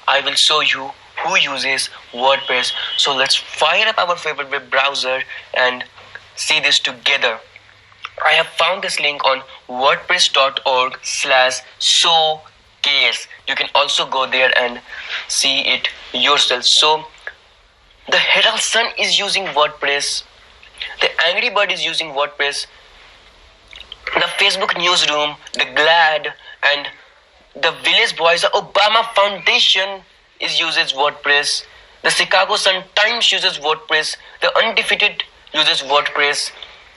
I will show you who uses WordPress. So let's fire up our favorite web browser and see this together. I have found this link on wordpress.org/showcase. You can also go there and see it yourself. So the Herald Sun is using WordPress. The Angry Bird is using WordPress. The Facebook Newsroom, the Glad, and the Village Boys, the Obama Foundation uses WordPress. The Chicago Sun-Times uses WordPress. The Undefeated uses WordPress.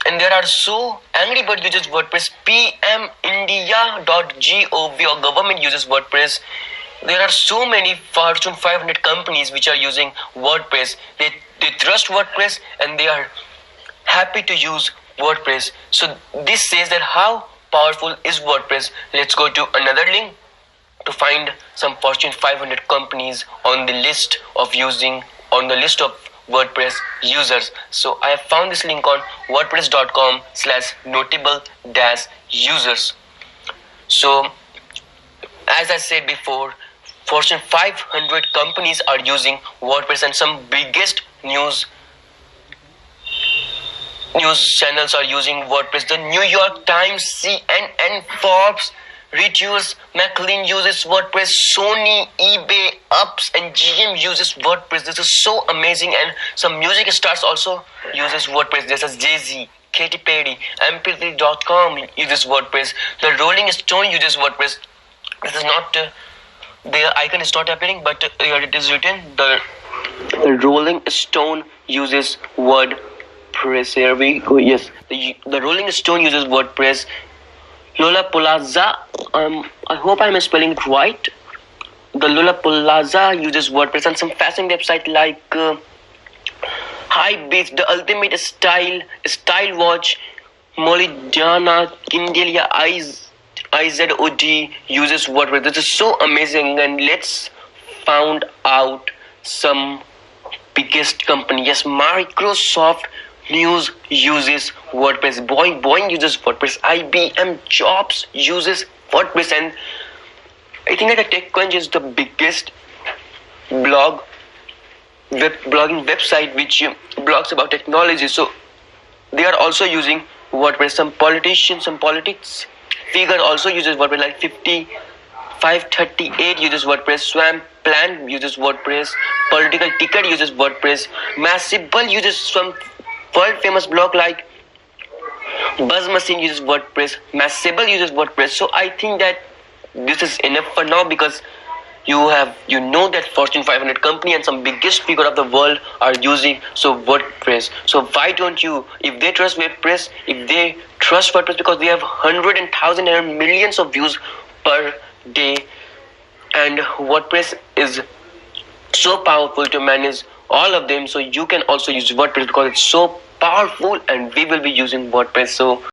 And there are so Angry Bird uses WordPress. PMIndia.gov, or government uses WordPress. There are so many Fortune 500 companies which are using WordPress. They trust WordPress and they are happy to use WordPress. So this says that how powerful is WordPress. Let's go to another link to find some Fortune 500 companies on the list of WordPress users. So I have found this link on wordpress.com/notable-users. So as I said before, Fortune 500 companies are using WordPress, and some biggest news channels are using WordPress. The New York Times, CNN, Forbes, Reuters, McLean uses WordPress, Sony, eBay, Ups, and GM uses WordPress. This is so amazing. And some music stars also uses WordPress. This is Jay-Z, Katy Perry, mp3.com uses WordPress. The Rolling Stone uses WordPress. This is not the icon is not appearing, but here it is written. The Rolling Stone uses WordPress. Here we go. Yes, the Rolling Stone uses WordPress. Lollapalooza, I hope I'm spelling it right. The Lollapalooza uses WordPress, and some fashion website like Hypebeast, the Ultimate Style Watch, Molidiana, Kindelia, IZOD uses WordPress. This is so amazing. And let's find out some biggest company. Yes, Microsoft News uses WordPress. Boeing uses WordPress. IBM Jobs uses WordPress. And I think that the TechCrunch is the biggest blogging website which blogs about technology. So they are also using WordPress. Some politics figure also uses WordPress, like 538 uses WordPress. Swamp Plan uses WordPress. Political Ticket uses WordPress. Mashable uses some world famous blog like Buzz Machine uses WordPress. Mashable uses WordPress. So I think that this is enough for now, because you know that Fortune 500 company and some biggest figure of the world are using WordPress. So why don't you, if they trust WordPress, because they have hundreds and thousands and millions of views per day, and WordPress is so powerful to manage all of them. So you can also use WordPress because it's so powerful, and we will be using WordPress. So